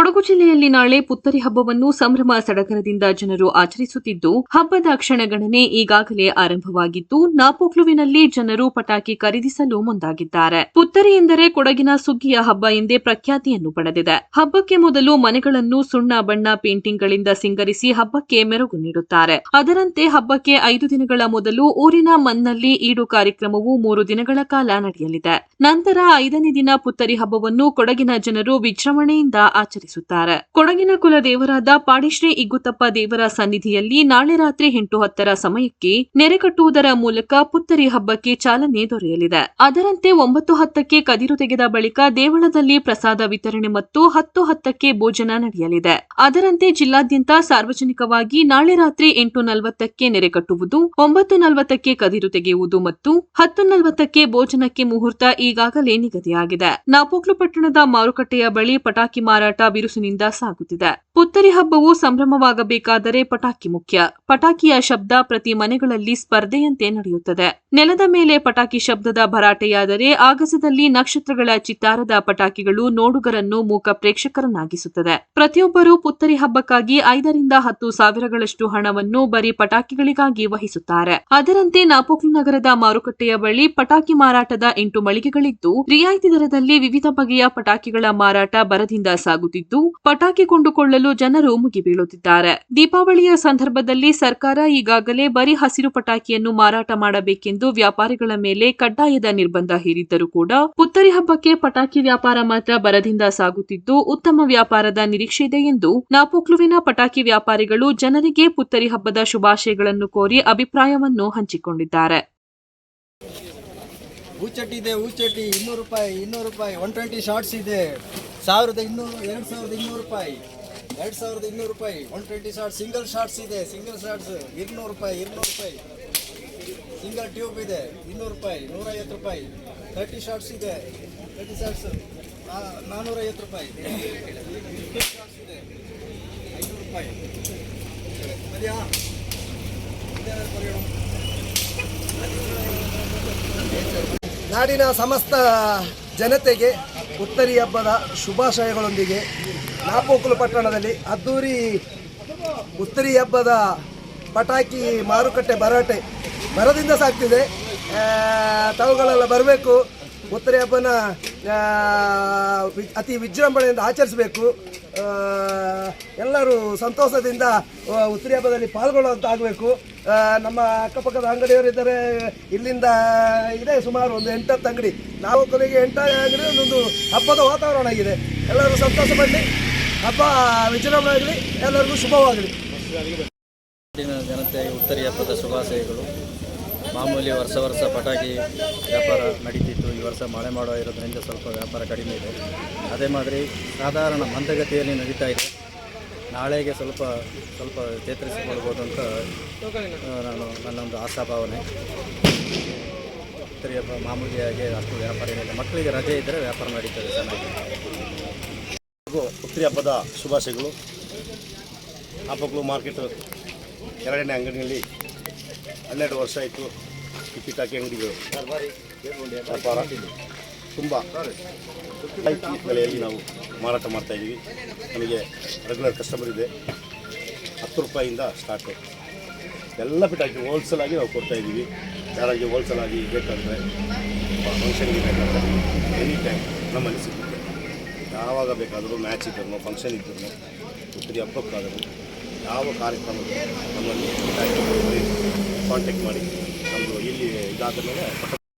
ಕೊಡಗು ಜಿಲ್ಲೆಯಲ್ಲಿ ನಾಳೆ ಪುತ್ತರಿ ಹಬ್ಬವನ್ನು ಸಂಭ್ರಮ ಸಡಗರದಿಂದ ಜನರು ಆಚರಿಸುತ್ತಿದ್ದು, ಹಬ್ಬದ ಕ್ಷಣಗಣನೆ ಈಗಾಗಲೇ ಆರಂಭವಾಗಿದ್ದು, ನಾಪೋಕ್ಲುವಿನಲ್ಲಿ ಜನರು ಪಟಾಕಿ ಖರೀದಿಸಲು ಮುಂದಾಗಿದ್ದಾರೆ. ಪುತ್ತರಿ ಎಂದರೆ ಕೊಡಗಿನ ಸುಗ್ಗಿಯ ಹಬ್ಬ ಎಂದೇ ಪ್ರಖ್ಯಾತಿಯನ್ನು ಪಡೆದಿದೆ. ಹಬ್ಬಕ್ಕೆ ಮೊದಲು ಮನೆಗಳನ್ನು ಸುಣ್ಣ ಬಣ್ಣ ಪೇಂಟಿಂಗ್ಗಳಿಂದ ಸಿಂಗರಿಸಿ ಹಬ್ಬಕ್ಕೆ ಮೆರುಗು ನೀಡುತ್ತಾರೆ. ಅದರಂತೆ ಹಬ್ಬಕ್ಕೆ 5 ದಿನಗಳ ಮೊದಲು ಊರಿನ ಮನ್ನಲ್ಲಿ ಈಡು ಕಾರ್ಯಕ್ರಮವು 3 ದಿನಗಳ ಕಾಲ ನಡೆಯಲಿದೆ. ನಂತರ 5ನೇ ದಿನ ಪುತ್ತರಿ ಹಬ್ಬವನ್ನು ಕೊಡಗಿನ ಜನರು ವಿಜೃಂಭಣೆಯಿಂದ ಆಚರಿಸುತ್ತಾರೆ. ಕೊಡಗಿನ ಕುಲ ದೇವರಾದ ಪಾಡಿಶ್ರೀ ಇಗ್ಗುತ್ತಪ್ಪ ದೇವರ ಸನ್ನಿಧಿಯಲ್ಲಿ ನಾಳೆ ರಾತ್ರಿ 8:10 ಸಮಯಕ್ಕೆ ನೆರೆ ಕಟ್ಟುವುದರ ಮೂಲಕ ಪುತ್ತರಿ ಹಬ್ಬಕ್ಕೆ ಚಾಲನೆ ದೊರೆಯಲಿದೆ. ಅದರಂತೆ 9:10ಕ್ಕೆ ಕದಿರು ತೆಗೆದ ಬಳಿಕ ದೇವಳದಲ್ಲಿ ಪ್ರಸಾದ ವಿತರಣೆ ಮತ್ತು 10:10ಕ್ಕೆ ಭೋಜನ ನಡೆಯಲಿದೆ. ಅದರಂತೆ ಜಿಲ್ಲಾದ್ಯಂತ ಸಾರ್ವಜನಿಕವಾಗಿ ನಾಳೆ ರಾತ್ರಿ 8:40ಕ್ಕೆ ನೆರೆ ಕಟ್ಟುವುದು, 9:40ಕ್ಕೆ ಕದಿರು ತೆಗೆಯುವುದು ಮತ್ತು 10:40ಕ್ಕೆ ಭೋಜನಕ್ಕೆ ಮುಹೂರ್ತ ಈಗಾಗಲೇ ನಿಗದಿಯಾಗಿದೆ. ನಾಪೋಕ್ಲು ಪಟ್ಟಣದ ಮಾರುಕಟ್ಟೆಯ ಬಳಿ ಪಟಾಕಿ ಮಾರಾಟ ಬಿರುಸಿನಿಂದ ಸಾಗುತ್ತಿದೆ. ಪುತ್ತರಿ ಹಬ್ಬವು ಸಂಭ್ರಮವಾಗಬೇಕಾದರೆ ಪಟಾಕಿ ಮುಖ್ಯ. ಪಟಾಕಿಯ ಶಬ್ದ ಪ್ರತಿ ಮನೆಗಳಲ್ಲಿ ಸ್ಪರ್ಧೆಯಂತೆ ನಡೆಯುತ್ತದೆ. ನೆಲದ ಮೇಲೆ ಪಟಾಕಿ ಶಬ್ದದ ಭರಾಟೆಯಾದರೆ ಆಗಸದಲ್ಲಿ ನಕ್ಷತ್ರಗಳ ಚಿತ್ತಾರದ ಪಟಾಕಿಗಳು ನೋಡುಗರನ್ನು ಮೂಕ ಪ್ರೇಕ್ಷಕರನ್ನಾಗಿಸುತ್ತದೆ. ಪ್ರತಿಯೊಬ್ಬರೂ ಪುತ್ತರಿ ಹಬ್ಬಕ್ಕಾಗಿ 5 ರಿಂದ 10 ಸಾವಿರಗಳಷ್ಟು ಹಣವನ್ನು ಬರೀ ಪಟಾಕಿಗಳಿಗಾಗಿ ವಹಿಸುತ್ತಾರೆ. ಅದರಂತೆ ನಾಪೋಕ್ಲು ನಗರದ ಮಾರುಕಟ್ಟೆಯ ಬಳಿ ಪಟಾಕಿ ಮಾರಾಟದ 8 ಮಳಿಗೆಗಳಿದ್ದು, ರಿಯಾಯಿತಿ ದರದಲ್ಲಿ ವಿವಿಧ ಬಗೆಯ ಪಟಾಕಿಗಳ ಮಾರಾಟ ಭರದಿಂದ ಸಾಗುತ್ತಿದ್ದು, ಪಟಾಕಿ ಕೊಂಡುಕೊಳ್ಳಲು ಜನರು ಮುಗಿಬೀಳುತ್ತಿದ್ದಾರೆ. ದೀಪಾವಳಿಯ ಸಂದರ್ಭದಲ್ಲಿ ಸರ್ಕಾರ ಈಗಾಗಲೇ ಬರೀ ಹಸಿರು ಪಟಾಕಿಯನ್ನು ಮಾರಾಟ ಮಾಡಬೇಕೆಂದು ವ್ಯಾಪಾರಿಗಳ ಮೇಲೆ ಕಡ್ಡಾಯದ ನಿರ್ಬಂಧ ಹೇರಿದ್ದರೂ ಕೂಡ ಪುತ್ತರಿ ಹಬ್ಬಕ್ಕೆ ಪಟಾಕಿ ವ್ಯಾಪಾರ ಮಾತ್ರ ಭರದಿಂದ ಸಾಗುತ್ತಿದ್ದು, ಉತ್ತಮ ವ್ಯಾಪಾರದ ನಿರೀಕ್ಷೆ ಇದೆ ಎಂದು ನಾಪೋಕ್ಲುವಿನ ಪಟಾಕಿ ವ್ಯಾಪಾರಿಗಳು ಜನರಿಗೆ ಪುತ್ತರಿ ಹಬ್ಬದ ಶುಭಾಶಯಗಳನ್ನು ಕೋರಿ ಅಭಿಪ್ರಾಯವನ್ನು ಹಂಚಿಕೊಂಡಿದ್ದಾರೆ. ಹೂಚಟಿ ಇದೆ, ಹೂಚಟಿ 200 ರೂಪಾಯಿ, 120 ಶಾರ್ಟ್ಸ್ ಇದೆ, 1200 ರೂಪಾಯಿ, 2200 ರೂಪಾಯಿ, 120 ಶಾರ್ಟ್ಸ್, ಸಿಂಗಲ್ ಶಾರ್ಟ್ಸ್ ಇದೆ, ಸಿಂಗಲ್ ಶಾರ್ಟ್ಸ್ 200 ರೂಪಾಯಿ, ಸಿಂಗಲ್ ಟ್ಯೂಬ್ ಇದೆ 200 ರೂಪಾಯಿ, 150 ರೂಪಾಯಿ, 30 ಶಾರ್ಟ್ಸ್ ಇದೆ, 30 ಶಾರ್ಟ್ಸ್ 450 ರೂಪಾಯಿ, 50 ಶಾರ್ಟ್ಸ್ ಇದೆ 500 ರೂಪಾಯಿ. ನಾಡಿನ ಸಮಸ್ತ ಜನತೆಗೆ ಪುತ್ತರಿ ಹಬ್ಬದ ಶುಭಾಶಯಗಳೊಂದಿಗೆ ನಾಪೋಕ್ಲು ಪಟ್ಟಣದಲ್ಲಿ ಅದ್ದೂರಿ ಪುತ್ತರಿ ಹಬ್ಬದ ಪಟಾಕಿ ಮಾರುಕಟ್ಟೆ ಭರಾಟೆ ಭರದಿಂದ ಸಾಗ್ತಿದೆ. ತಾವುಗಳೆಲ್ಲ ಬರಬೇಕು, ಪುತ್ತರಿ ಹಬ್ಬನ ಅತಿ ವಿಜೃಂಭಣೆಯಿಂದ ಆಚರಿಸಬೇಕು. ಎಲ್ಲರೂ ಸಂತೋಷದಿಂದ ಉತ್ತರಿ ಹಬ್ಬದಲ್ಲಿ ಪಾಲ್ಗೊಳ್ಳುವಂತ ಆಗಬೇಕು. ನಮ್ಮ ಅಕ್ಕಪಕ್ಕದ ಅಂಗಡಿಯವರಿದ್ದಾರೆ, ಇಲ್ಲಿಂದ ಇದೆ ಸುಮಾರು ಒಂದು 8-10 ಅಂಗಡಿ. ನಾವು ಕೊನೆಗೆ 8 ಅಂಗಡಿ ಒಂದೊಂದು ಹಬ್ಬದ ವಾತಾವರಣ ಆಗಿದೆ. ಎಲ್ಲರೂ ಸಂತೋಷ ಪಡಲಿ, ಹಬ್ಬ ವಿಜೃಂಭಣೆ ಆಗಲಿ, ಎಲ್ಲರಿಗೂ ಶುಭವಾಗಲಿ. ಜನತೆಗೆ ಉತ್ತರಿ ಹಬ್ಬದ ಶುಭಾಶಯಗಳು. ಮಾಮೂಲಿ ವರ್ಷ ಪಟಾಕಿ ವ್ಯಾಪಾರ ನಡೀತಿತ್ತು. ಈ ವರ್ಷ ಮಳೆ ಮಾಡೋ ಇರೋದ್ರಿಂದ ಸ್ವಲ್ಪ ವ್ಯಾಪಾರ ಕಡಿಮೆ ಇದೆ. ಅದೇ ಮಾದರಿ ಸಾಧಾರಣ ಮಂದಗತಿಯಲ್ಲಿ ನಡೀತಾ ಇದೆ. ನಾಳೆಗೆ ಸ್ವಲ್ಪ ಚೇತರಿಸಿಕೊಳ್ಬೋದು ಅಂತ ನನ್ನೊಂದು ಆಶಾಭಾವನೆ. ಉತ್ತರಿ ಹಬ್ಬ ಮಾಮೂಲಿಯಾಗಿ ಅಷ್ಟು ವ್ಯಾಪಾರ ಏನಿಲ್ಲ. ಮಕ್ಕಳಿಗೆ ರಜೆ ಇದ್ದರೆ ವ್ಯಾಪಾರ ನಡೀತದೆ ಚೆನ್ನಾಗಿ. ಉತ್ತರಿ ಹಬ್ಬದ ಶುಭಾಶಯಗಳು. ನಾಪೋಕ್ಲು ಮಾರ್ಕೆಟ್ 2ನೇ ಅಂಗಡಿಯಲ್ಲಿ 12 ವರ್ಷ ಆಯಿತು. ಪಿಟಾಕಿ ಅಂಗಡಿಗಳು ವ್ಯಾಪಾರ ತುಂಬ ಬೆಲೆಯಲ್ಲಿ ನಾವು ಮಾರಾಟ ಮಾಡ್ತಾಯಿದ್ದೀವಿ. ನಮಗೆ ರೆಗ್ಯುಲರ್ ಕಸ್ಟಮರ್ ಇದೆ. 10 ರೂಪಾಯಿಂದ ಸ್ಟಾರ್ಟು. ಎಲ್ಲ ಪಿಟಾಕಿ ಹೋಲ್ಸೇಲ್ ಆಗಿ ನಾವು ಕೊಡ್ತಾಯಿದ್ದೀವಿ. ಯಾರಾಗಿ ಹೋಲ್ಸೇಲ್ ಆಗಿ ಬೇಕಂದರೆ ಫಂಕ್ಷನ್ಗೆ ಬೇಕಾದರೆ ಎನಿ ಟೈಮ್ ನಮ್ಮಲ್ಲಿ ಸಿಗುತ್ತೆ. ಯಾವಾಗ ಬೇಕಾದರೂ ಮ್ಯಾಚ್ ಇದ್ದರೂ ಫಂಕ್ಷನ್ ಇದ್ದರೂ ಉತ್ತರಿ ಹಬ್ಬಕ್ಕಾದರೂ ಯಾವ ಕಾರ್ಯಕ್ರಮಕ್ಕೂ ನಮ್ಮಲ್ಲಿ ಕಾಂಟ್ಯಾಕ್ಟ್ ಮಾಡಿ ನಮ್ಮದು ಇಲ್ಲಿ ಇದಾದ ಮೇಲೆ